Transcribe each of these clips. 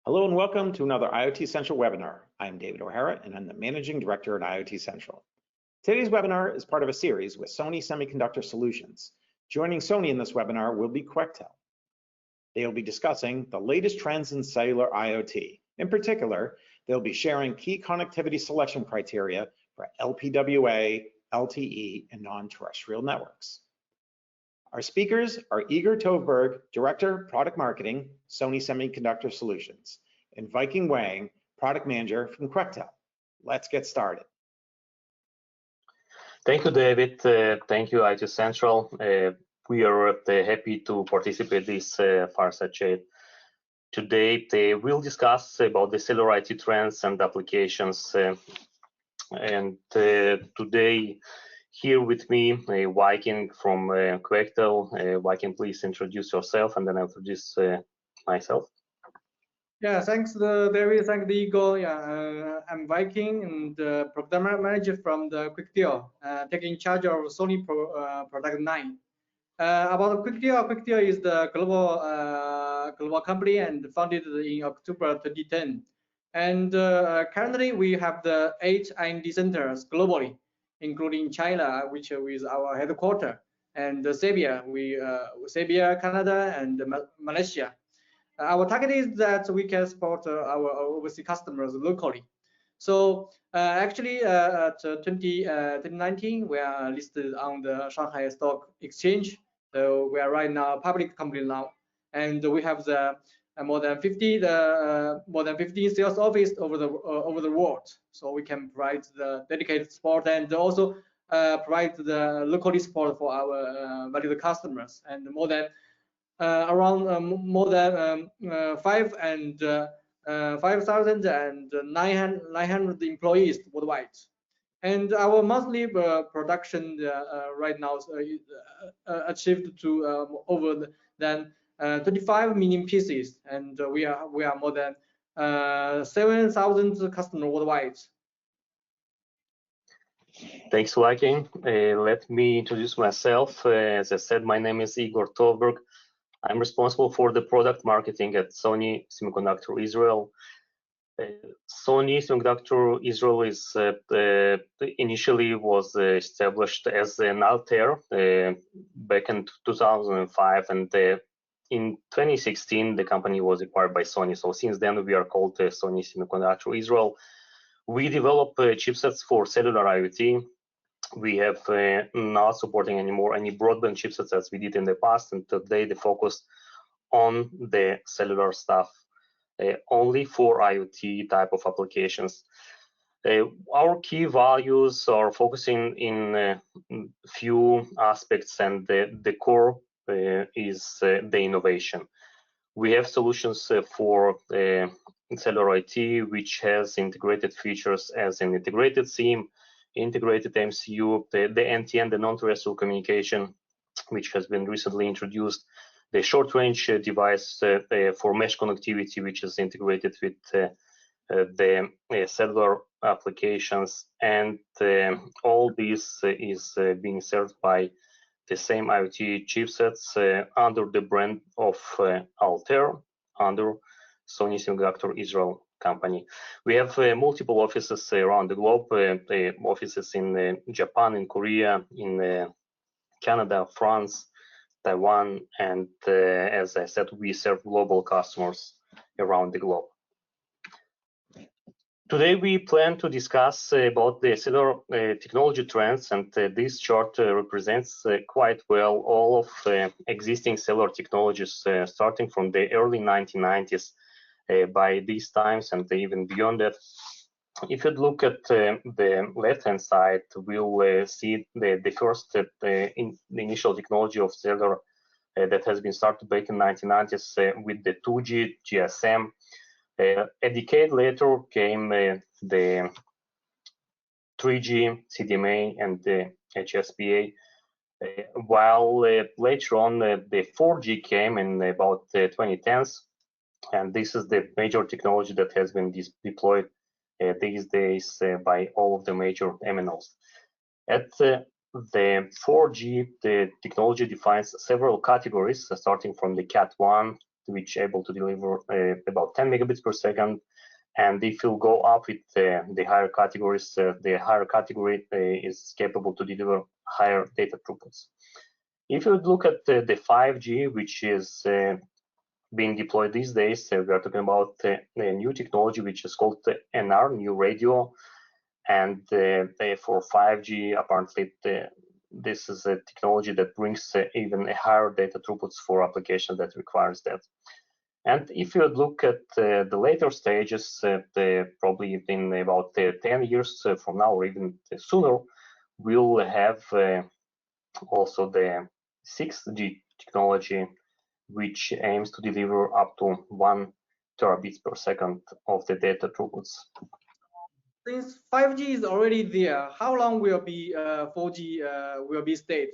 Hello and welcome to another IoT Central webinar. I'm David O'Hara and I'm the Managing Director at IoT Central. Today's webinar is part of a series with Sony Semiconductor Solutions. Joining Sony in this webinar will be Quectel. They will be discussing the latest trends in cellular IoT. In particular, they'll be sharing key connectivity selection criteria for LPWA, LTE, and non-terrestrial networks. Our speakers are Igor Tovberg, Director, Product Marketing, Sony Semiconductor Solutions, and Viking Wang, Product Manager from Quectel. Let's get started. Thank you, David. Thank you, IoT Central. We are happy to participate in this fireside chat. Today, we'll discuss about the cellular IoT trends and applications. Today, here with me, Viking from Quectel. Viking, please introduce yourself, and then I'll introduce myself. Yeah, thanks, David. Thanks, Igor. Yeah, I'm Viking, and the program manager from the Quectel, taking charge of Sony product line. About Quectel is the global company and founded in October 2010. And currently, we have the 8 R&D centers globally, including China, which is our headquarters, and Serbia, Canada, and Malaysia. Our target is that we can support our overseas customers locally. So actually, at 2019, we are listed on the Shanghai Stock Exchange. So we are right now a public company now, and we have the more than 15 sales office over the world. So we can provide the dedicated support and also provide the locally support for our valued customers, and more than 5,900 employees worldwide. And our monthly production right now achieved to over than 25 million pieces, and we are more than 7,000 customers worldwide. Thanks, Viking. Let me introduce myself. As I said, my name is Igor Tovberg. I'm responsible for the product marketing at Sony Semiconductor Israel. Sony Semiconductor Israel is initially was established as an Altair back in 2005, and in 2016 the company was acquired by Sony. So since then we are called Sony Semiconductor Israel. We develop chipsets for cellular IoT. We have not supporting anymore any broadband chipsets as we did in the past, and today the focus on the cellular stuff, only for IoT type of applications. Our key values are focusing in few aspects, and the core is the innovation. We have solutions for cellular IoT, which has integrated features as an integrated SIM, integrated MCU, the NTN, the non-terrestrial communication, which has been recently introduced, the short-range device for mesh connectivity, which is integrated with the cellular applications, and all this is being served by the same IoT chipsets under the brand of Altair, under Sony Semiconductor Israel company. We have multiple offices around the globe, offices in Japan, in Korea, in Canada, France, Taiwan, and as I said, we serve global customers around the globe. Today we plan to discuss about the cellular technology trends, and this chart represents quite well all of existing cellular technologies starting from the early 1990s. By these times and even beyond that. If you look at the left-hand side, we'll see the first the initial technology of cellular that has been started back in 1990s with the 2G GSM. A decade later came the 3G CDMA and the HSPA, while later on the 4G came in about 2010s. And this is the major technology that has been deployed these days by all of the major MNOs. At the 4G, the technology defines several categories, starting from the Cat1, which able to deliver about 10 megabits per second. And if you go up with the higher categories, the higher category is capable to deliver higher data throughputs. If you look at the 5G, which is being deployed these days, we are talking about a new technology which is called NR, new radio. And for 5G, apparently, this is a technology that brings even a higher data throughputs for applications that requires that. And if you look at the later stages, probably in about 10 years from now, or even sooner, we'll have also the 6G technology, which aims to deliver up to 1 terabits per second of the data throughputs. Since 5G is already there, how long will be 4G will be stayed?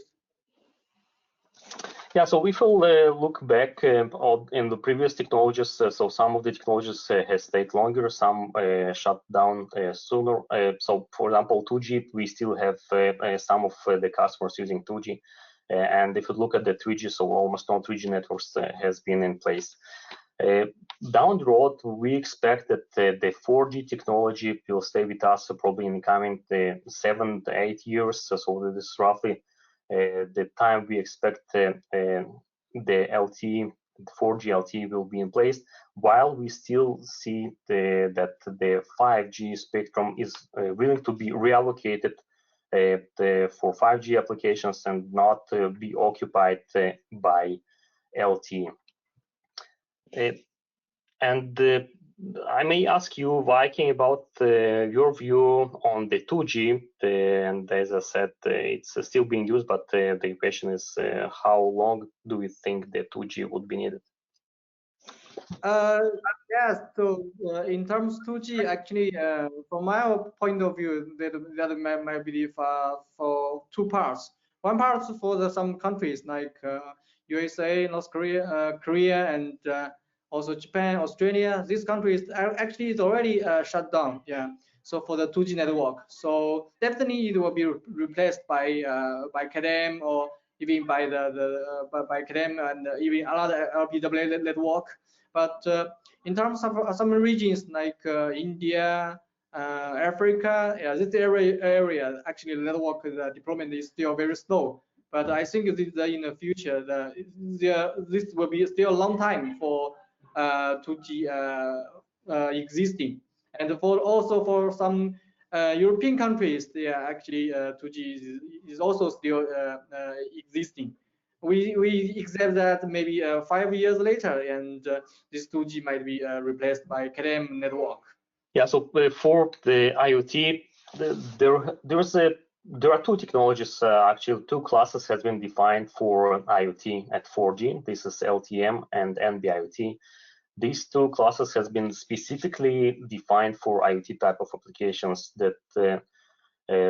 Yeah, so if we'll look back in the previous technologies, so some of the technologies has stayed longer, some shut down sooner. So for example, 2G, we still have some of the customers using 2G. And if you look at the 3G, so almost no 3G networks has been in place. Down the road, we expect that the 4G technology will stay with us probably in the coming 7 to 8 years. So this is roughly the time we expect the LTE, the 4G LTE will be in place, while we still see that the 5G spectrum is willing to be reallocated for 5G applications and not be occupied by LTE. And I may ask you, Viking, about your view on the 2G. And as I said, it's still being used, but the question is, how long do we think the 2G would be needed? Yes, so in terms of 2G, actually, from my point of view, that might be for two parts. One part for some countries like USA, North Korea, Korea, and also Japan, Australia. These countries actually is already shut down. Yeah. So for the 2G network, so definitely it will be replaced by Cat1 or even by by Cat1 and even another LPWA network. But in terms of some regions like India, Africa, yeah, this area actually the network deployment is still very slow. But I think that in the future, this will be still a long time for 2G existing. And also for some European countries, yeah, actually 2G is also still existing. We accept that maybe 5 years later, and this 2G might be replaced by Cat1 network. Yeah, so for the IoT, there are two technologies, actually two classes has been defined for IoT at 4G. This is LTE-M and NB-IoT. These two classes has been specifically defined for IoT type of applications that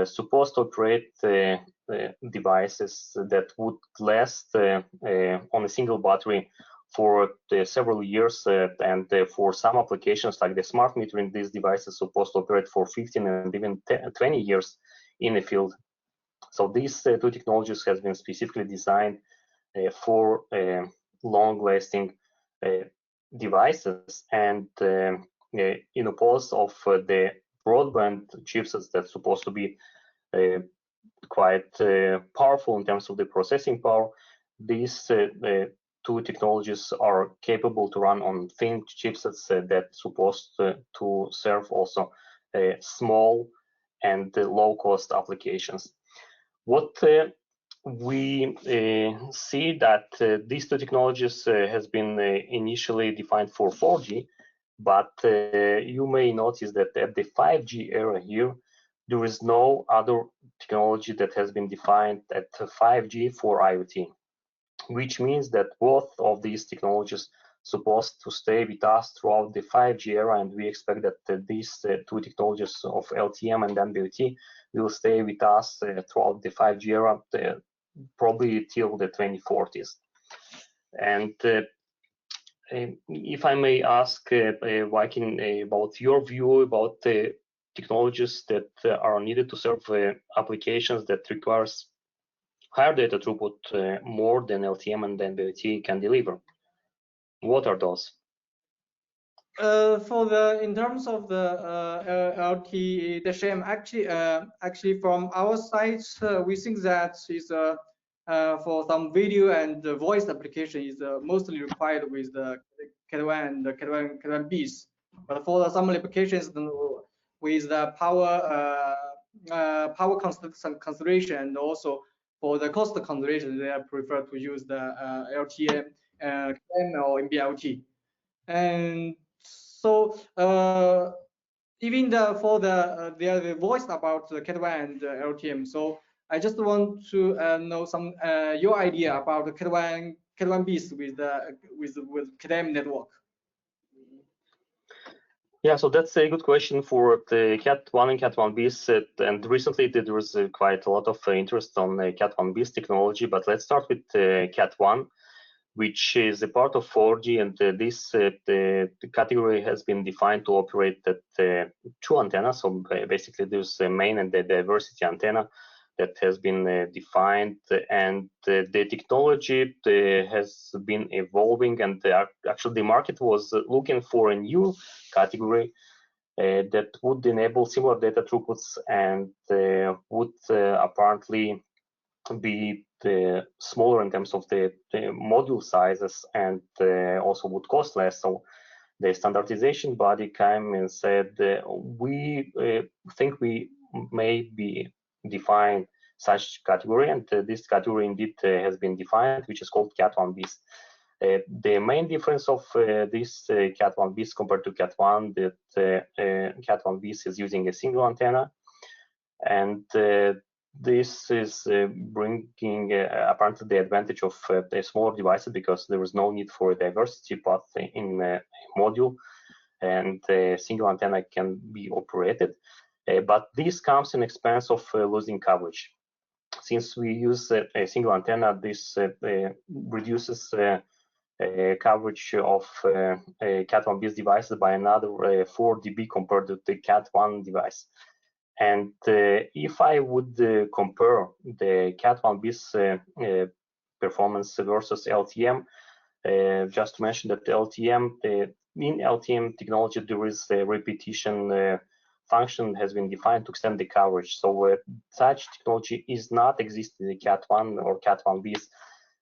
supposed to operate devices that would last on a single battery for several years, and for some applications like the smart metering, these devices supposed to operate for 15 and even 20 years in the field. So these two technologies has been specifically designed for long-lasting devices, and in opposed of the broadband chipsets that's supposed to be quite powerful in terms of the processing power. These two technologies are capable to run on thin chipsets that's supposed to serve also small and low-cost applications. What we see that these two technologies has been initially defined for 4G, but you may notice that at the 5G era here, there is no other technology that has been defined at 5G for IoT, which means that both of these technologies supposed to stay with us throughout the 5G era, and we expect that these two technologies of LTE-M and NB-IoT will stay with us throughout the 5G era, probably till the 2040s. And if I may ask, Viking, about your view about the technologies that are needed to serve applications that requires higher data throughput more than LTE-M and NB-IoT can deliver. What are those? In terms of the LTE-M, actually from our side, we think that is for some video and voice application is mostly required with the Cat1 and the Cat1Bs. But for some applications with the power consideration and also for the cost consideration, they prefer to use the LTE-M or NB-IoT. And so even for the voice about the Cat1 and LTE-M. So I just want to know some your idea about the Cat1Bs with Cat1 network. Yeah, so that's a good question for the Cat1 and Cat1Bs. And recently there was quite a lot of interest on Cat1Bs technology. But let's start with Cat1, which is a part of 4G, and this the category has been defined to operate at two antennas. So basically, there's a main and the diversity antenna that has been defined, and the technology has been evolving, and actually the market was looking for a new category that would enable similar data throughputs and would apparently be smaller in terms of the module sizes, and also would cost less. So the standardization body came and said, we think we may be define such category, and this category indeed has been defined, which is called Cat1Bs. The main difference of this Cat1Bs compared to Cat1 that Cat1Bs is using a single antenna, and this is bringing apparently the advantage of the smaller devices, because there is no need for a diversity path in a module, and a single antenna can be operated. But this comes in expense of losing coverage. Since we use a single antenna, this reduces coverage of Cat1Bs devices by another 4 dB compared to the Cat1 device. And if I would compare the Cat1Bs performance versus LTE-M, just to mention that the LTE-M, in LTE-M technology, there is a repetition function has been defined to extend the coverage. So such technology is not existing in the Cat1 or Cat1Bs,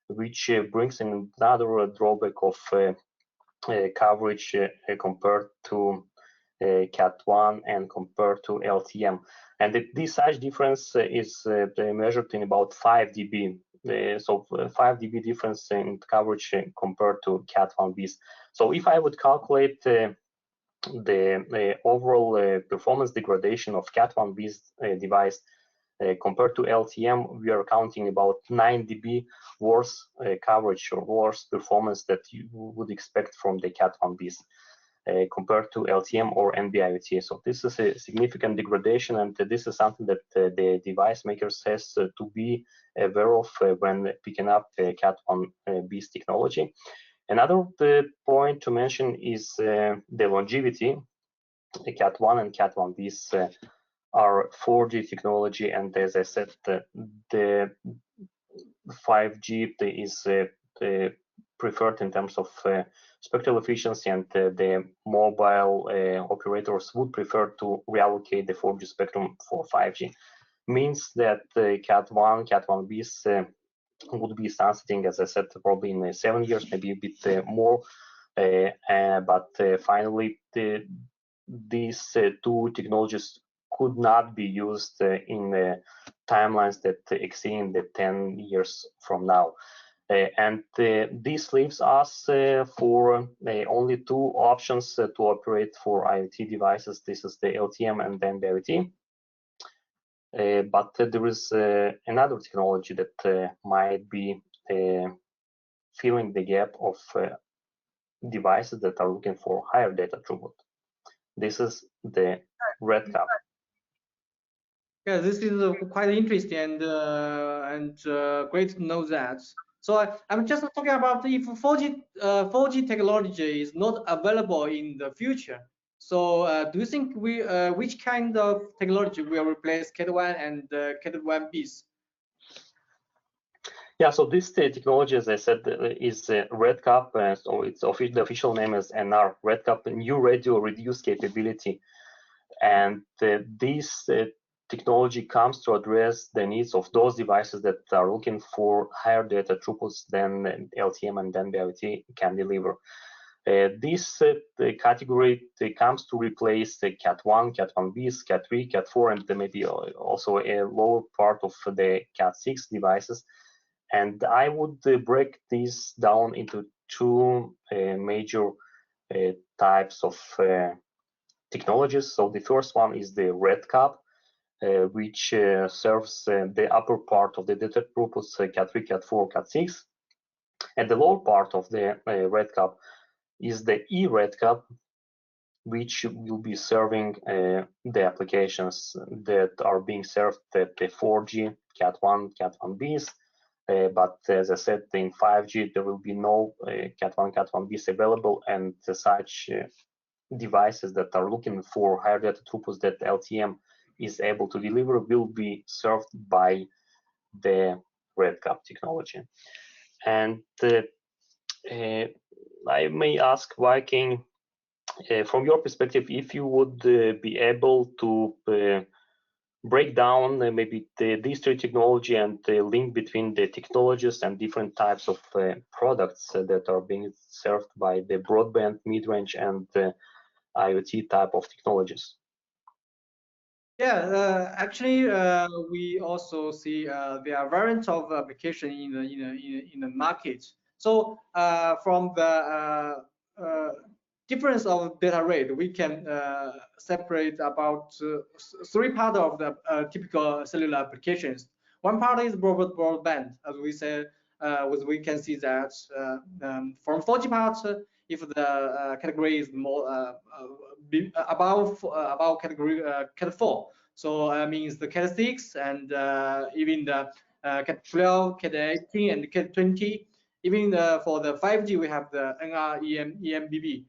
which brings in another drawback of coverage compared to Cat1 and compared to LTE-M. And this such difference is measured in about 5 dB. So 5 dB difference in coverage compared to Cat1Bs. So if I would calculate the overall performance degradation of Cat1Bs device compared to LTE-M, we are counting about 9 dB worse coverage or worse performance that you would expect from the Cat1Bs compared to LTE-M or NB-IoT. So this is a significant degradation, and this is something that the device makers has to be aware of when picking up Cat1Bs technology. Another point to mention is the longevity. The Cat1 and Cat1Bs are 4G technology, and as I said, the 5G is preferred in terms of spectral efficiency, and the mobile operators would prefer to reallocate the 4G spectrum for 5G. Means that Cat1, Cat1Bs would be sunsetting, as I said, probably in 7 years, maybe a bit more. But finally, these two technologies could not be used in timelines that exceed the 10 years from now. And this leaves us for only 2 options to operate for IoT devices. This is the LTE-M and then the IoT. But there is another technology that might be filling the gap of devices that are looking for higher data throughput. This is the RedCap. Yeah, this is quite interesting and great to know that. So I'm just talking about if 4G technology is not available in the future. So do you think which kind of technology will replace Cat1 and Cat1Bs? Yeah, so this technology, as I said, is RedCap. So it's the official name is NR, RedCap, New Radio Reduced Capability. And this technology comes to address the needs of those devices that are looking for higher data throughputs than LTE-M and NB-IoT can deliver. This category comes to replace the Cat1, Cat1Bs, Cat3, Cat4, and maybe also a lower part of the Cat6 devices. And I would break this down into two major types of technologies. So the first one is the RedCap, which serves the upper part of the data throughputs, Cat3, Cat4, Cat6. And the lower part of the RedCap is the eRedCap, which will be serving the applications that are being served at the 4G, Cat1, Cat1Bs. But as I said, in 5G, there will be no Cat1, Cat1Bs available, and such devices that are looking for higher data throughputs that LTE-M is able to deliver will be served by the RedCap technology. And I may ask Viking, from your perspective, if you would be able to break down maybe these three technology and the link between the technologies and different types of products that are being served by the broadband, mid-range, and IoT type of technologies. Yeah, actually, we also see there are variants of application in the market. So from the difference of data rate, we can separate about three parts of the typical cellular applications. One part is broadband, as we said. We can see that from 4G part, if the category is more above category Cat 4, so means the Cat 6 and even the Cat 12, Cat 18, and Cat 20. Even for the 5G, we have the NR, EMBB.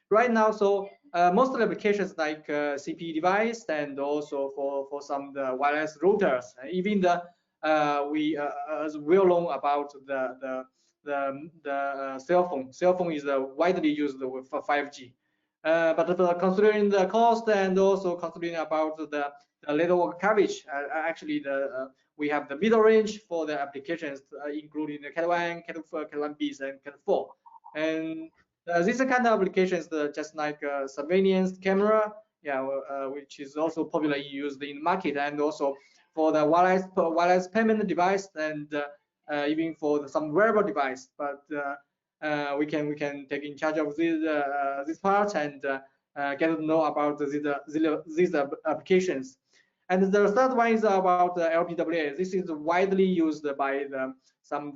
Right now, so most of the applications like CPE device and also for some the wireless routers, even the we as well know about the cell phone. Cell phone is widely used for 5G. But considering the cost and also considering about the network coverage, actually we have the middle range for the applications, including the Cat1, Cat1Bs, and Cat4. And these are kind of applications just like surveillance camera, yeah, which is also popularly used in the market, and also for the wireless payment device, and even for some wearable device. But we can take in charge of this part and get to know about these applications. And the third one is about LPWA. This is widely used by some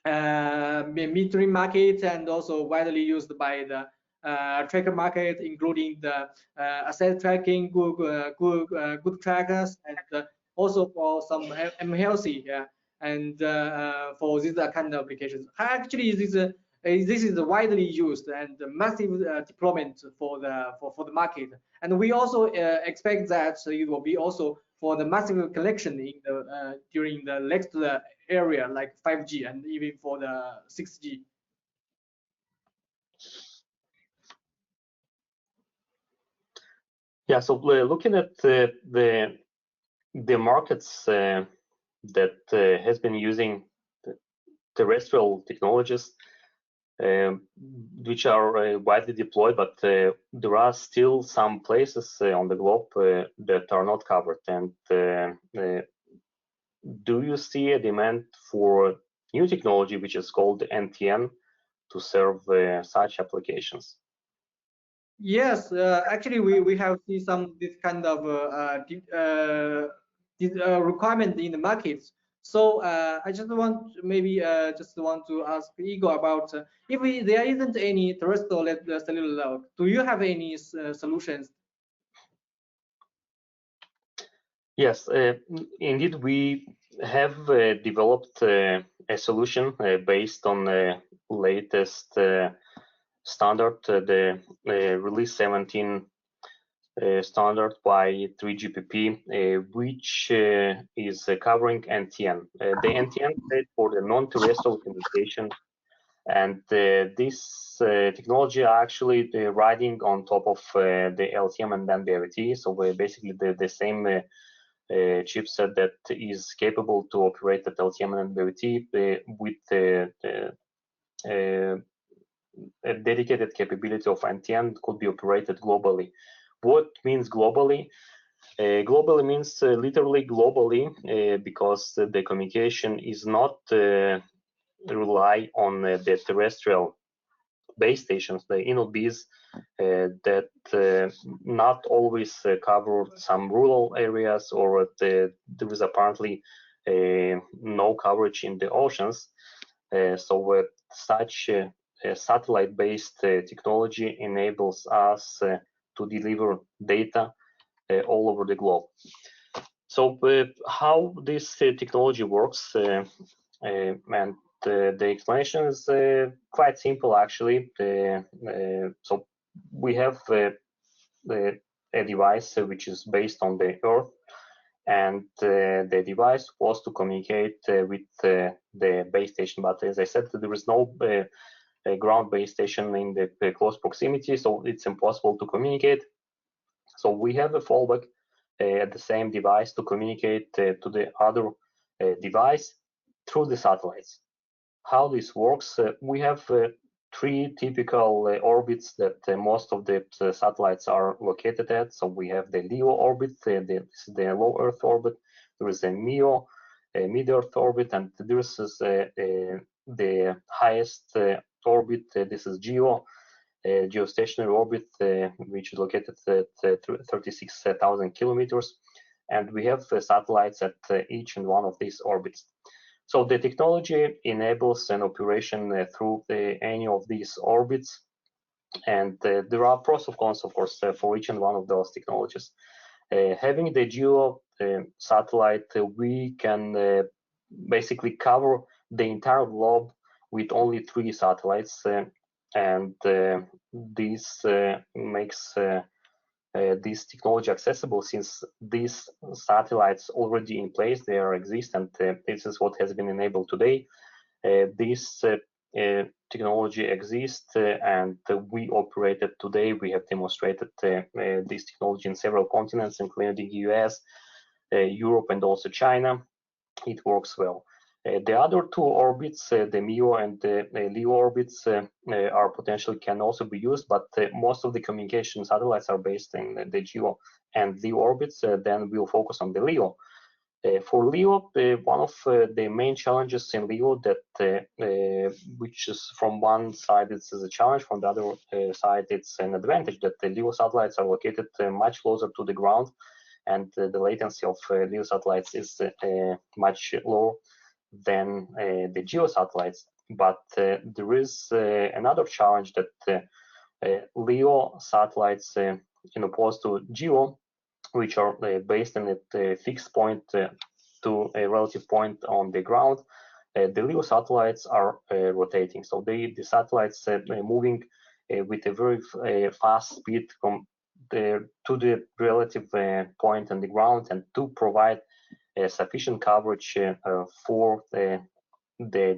metering market, and also widely used by the tracker market, including the asset tracking, good trackers, and also for some mHealthy, yeah, and for these kind of applications. Actually, this is widely used and massive deployment for the market, and we also expect that it will be also for the massive connection in the during the next area like 5G and even for the 6G. Yeah, so looking at the markets that has been using terrestrial technologies, which are widely deployed, but there are still some places on the globe that are not covered. And do you see a demand for new technology, which is called NTN, to serve such applications? Yes, actually, we have seen some this kind of requirement in the market. So I just want to ask Igor about if there isn't any terrestrial cellular, do you have any solutions? Yes, indeed, we have developed a solution based on the latest standard, the release 17 standard by 3GPP, which is covering NTN. The NTN stands for the non-terrestrial communication, and this technology are actually riding on top of the LTE-M and NB-IoT. So we're basically the same chipset that is capable to operate at LTE-M and NB-IoT with a dedicated capability of NTN could be operated globally. What means globally? Globally means literally globally because the communication is not rely on the terrestrial base stations, the InnoBs that not always cover some rural areas, or there is apparently no coverage in the oceans. So such satellite-based technology enables us to deliver data all over the globe. So how this technology works, and the explanation is quite simple actually. So we have a device which is based on the Earth, and the device was to communicate with the base station. But as I said, there is no ground base station in the close proximity, so it's impossible to communicate. So we have a fallback at the same device to communicate to the other device through the satellites. How this works, we have three typical orbits that most of the satellites are located at. So we have the LEO orbit, the low Earth orbit. There is a MEO, mid-Earth orbit, and this is the highest orbit. This is GEO, geostationary orbit, which is located at 36,000 kilometers. And we have satellites at each and one of these orbits. So the technology enables an operation through any of these orbits, and there are pros and cons, of course, for each and one of those technologies. Having the GEO satellite, we can basically cover the entire globe with only 3 satellites, and this makes this technology accessible, since these satellites already in place, they are exist, and this is what has been enabled today. This technology exists, and we operate it today. We have demonstrated this technology in several continents, including the US, Europe, and also China. It works well. The other 2 orbits, the MEO and the LEO orbits, are potentially can also be used, but most of the communication satellites are based in the GEO and LEO orbits. Then we'll focus on the LEO. For LEO, one of the main challenges in LEO that, which is from one side it's a challenge, from the other side it's an advantage, that the LEO satellites are located much closer to the ground, and the latency of LEO satellites is much lower than the GEO satellites. But there is another challenge, that LEO satellites, in opposed to GEO, which are based on a fixed point to a relative point on the ground, the LEO satellites are rotating. So the satellites moving with a very fast speed from to the relative point on the ground, and to provide sufficient coverage for the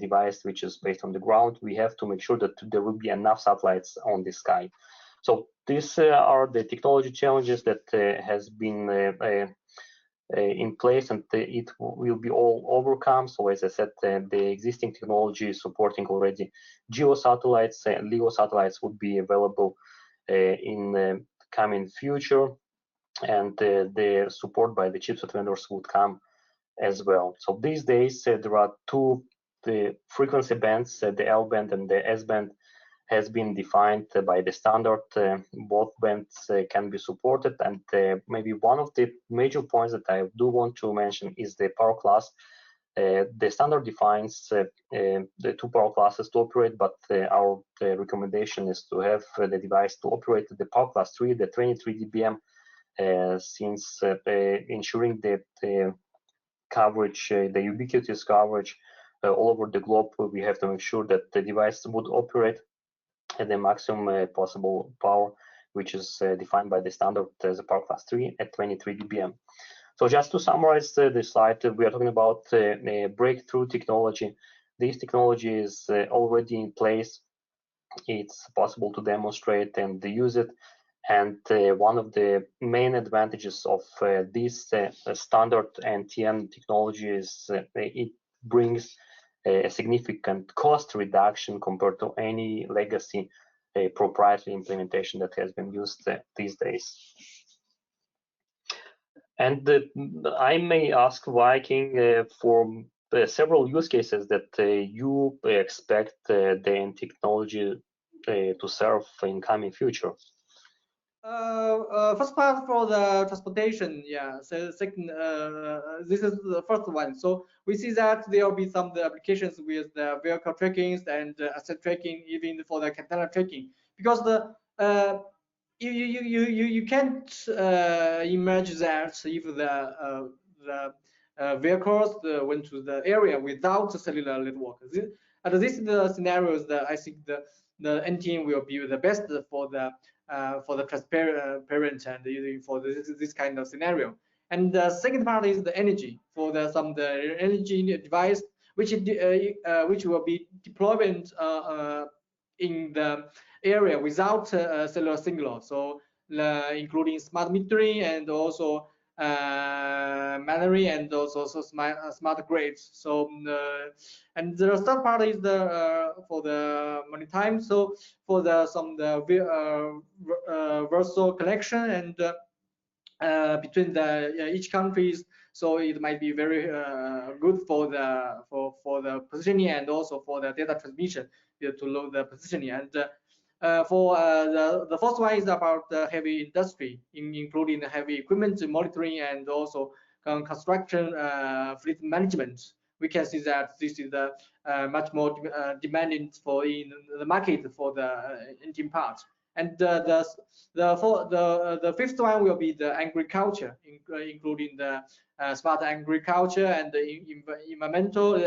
device which is based on the ground, we have to make sure that there will be enough satellites on the sky. So these are the technology challenges that has been in place, and it will be all overcome. So as I said, the existing technology is supporting already GEO satellites. LEO satellites would be available in the coming future, and the support by the chipset vendors would come as well. So these days there are 2 frequency bands, the L band and the S band has been defined by the standard. Both bands can be supported, and maybe one of the major points that I do want to mention is the power class. The standard defines the 2 power classes to operate, but our recommendation is to have the device to operate the power class 3, the 23 dBm, since ensuring that coverage, the ubiquitous coverage all over the globe, we have to make sure that the device would operate at the maximum possible power which is defined by the standard as a power class 3 at 23 dBm. So just to summarize this slide, we are talking about a breakthrough technology. This technology is already in place. It's possible to demonstrate and use it. And one of the main advantages of this standard NTN technology is it brings a significant cost reduction compared to any legacy proprietary implementation that has been used these days. And I may ask Viking for several use cases that you expect the NTN technology to serve in coming future. First part for the transportation, yeah. So second, this is the first one. So we see that there will be some applications with the vehicle tracking and asset tracking, even for the container tracking, because the you can't imagine that if the vehicles went to the area without a cellular network. This is the scenarios that I think the NTN will be the best for the transparent and using for this kind of scenario. And the second part is the energy for the energy device which will be deployed in the area without cellular signal. So including smart metering and also managing and also smart grids. So and the third part is the for the monitoring. So for the virtual connection and between the each countries. So it might be very good for the positioning and also for the data transmission to load the positioning. And for the first one is about the heavy industry, including the heavy equipment monitoring and also construction fleet management. We can see that this is much more demanding for in the market for the engine part. And the fifth one will be the agriculture, including the smart agriculture and the environmental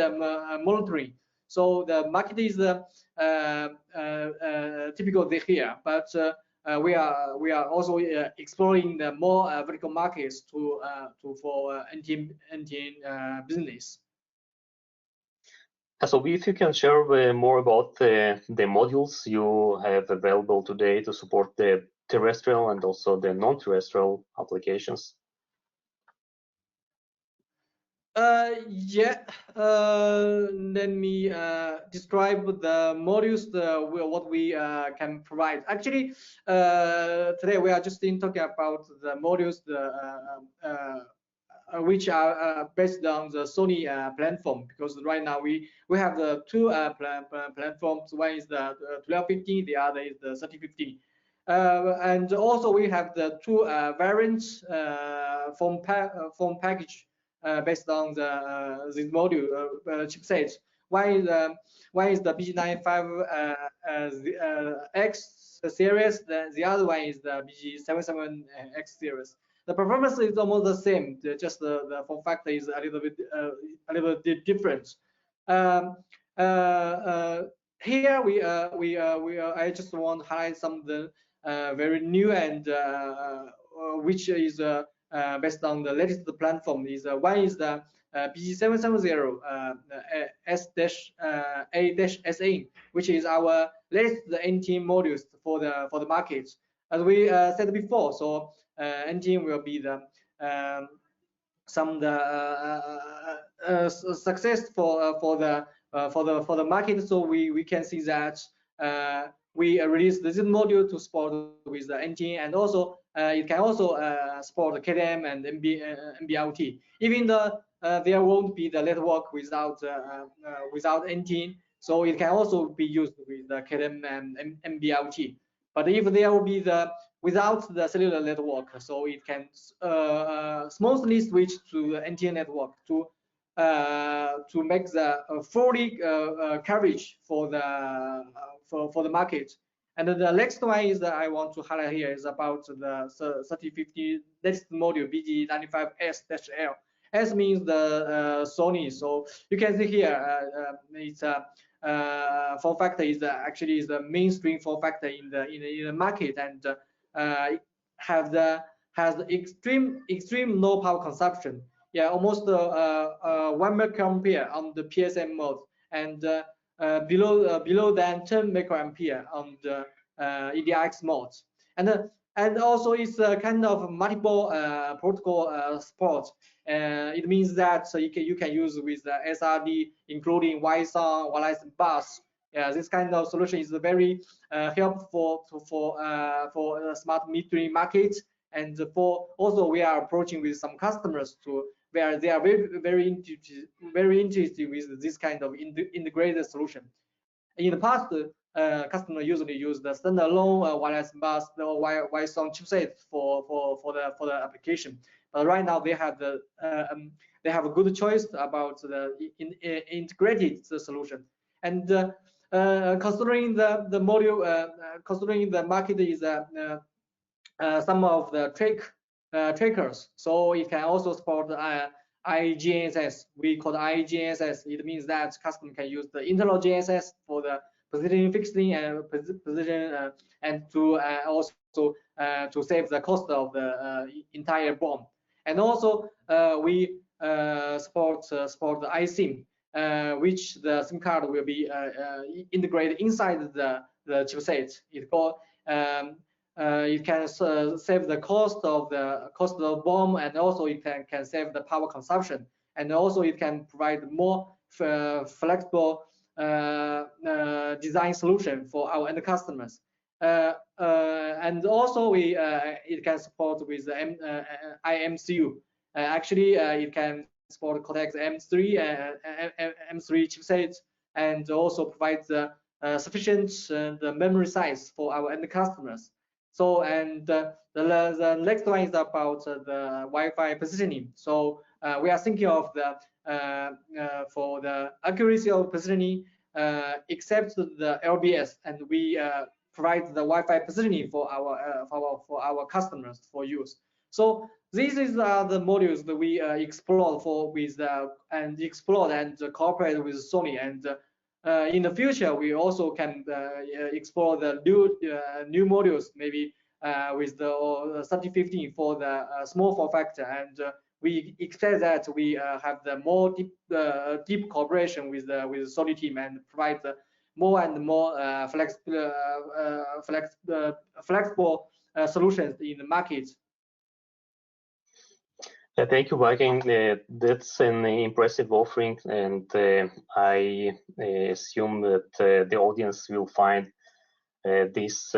monitoring. So the market is typical here, but we are also exploring the more vertical markets for NTN business. So if you can share more about the modules you have available today to support the terrestrial and also the non-terrestrial applications. Yeah, let me describe the modules what we can provide. Actually, today we are just talking about the modules which are based on the Sony platform, because right now we have the two platforms. One is the 1250, the other is the 3050. And also we have the two variants form package based on this module chipsets. One is the BG95X series. The other one is the BG77X series. The performance is almost the same. Just the form factor is a little bit different. Here I just want to highlight some of the very new and which is based on the latest platform. One is the BG770 S-A-SN, which is our latest NTN modules for the market. As we said before, so NTN will be the success for the market. So we can see that we released this module to support with the NTN, and also it can also support the Cat1 and NB-IoT. Even there won't be the network without NTN, so it can also be used with the Cat1 and NB-IoT. But if there will be without the cellular network, so it can smoothly switch to the NTN network to make the fully coverage for the market. And the next one is that I want to highlight here is about the 3050 next module BG95S-L. S means the Sony. So you can see here it's form factor is actually the mainstream form factor in the market, and has the extreme low power consumption. Yeah, almost 1 microampere on the PSM mode, and below than 10 microampere on the EDX mode. And also it's a kind of multiple protocol support. It means that you can use with SRD, including Wi-SON, wireless bus. Yeah, this kind of solution is very helpful for smart metering market, and also we are approaching with some customers where they are very interested with this kind of integrated solution. In the past, customer usually use the standalone wireless bus or Wi-SON chipset for the application. But right now they have a good choice about the integrated solution. And considering the module, considering the market is some of the trackers, so it can also support IGNSS. We call IGNSS. It means that customer can use the internal GNSS for the positioning, fixing, and position, and to also to save the cost of the entire BOM. And also we support the iSIM, which the SIM card will be integrated inside the chipset. It can save the cost of the BOM, and also it can save the power consumption, and also it can provide more flexible design solution for our end customers. And also it can support with the IMCU. Actually, it can support Cortex M3 M3 chipset, and also provides sufficient memory size for our end customers. So, and the next one is about the Wi-Fi positioning. So we are thinking of the for the accuracy of positioning, except the LBS, and we provide the Wi-Fi positioning for our customers for use. So these is the modules that we explore and cooperate with Sony. And in the future, we also can explore the new modules, maybe with the 3015 for the small form factor. And we expect that we have the more deep cooperation with the Sony team, and provide more and more flexible solutions in the market. Thank you, Viking. That's an impressive offering, and I assume that the audience will find this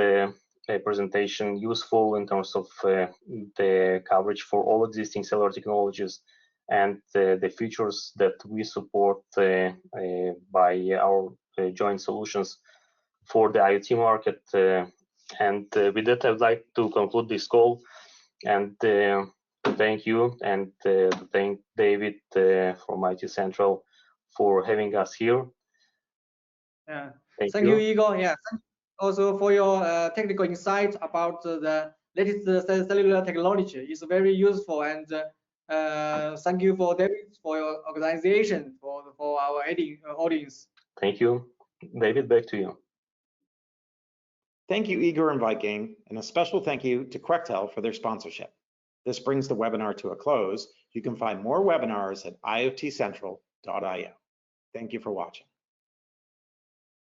presentation useful in terms of the coverage for all existing cellular technologies and the features that we support by our joint solutions for the IoT market. And with that, I would like to conclude this call, and thank you, and thank David from IoT Central for having us here. Yeah. Thank you, Igor. Yeah. Also for your technical insight about the latest cellular technology. It's very useful, and thank you for David for your organization for our audience. Thank you, David. Back to you. Thank you, Igor and Viking, and a special thank you to Quectel for their sponsorship. This brings the webinar to a close. You can find more webinars at iotcentral.io. Thank you for watching.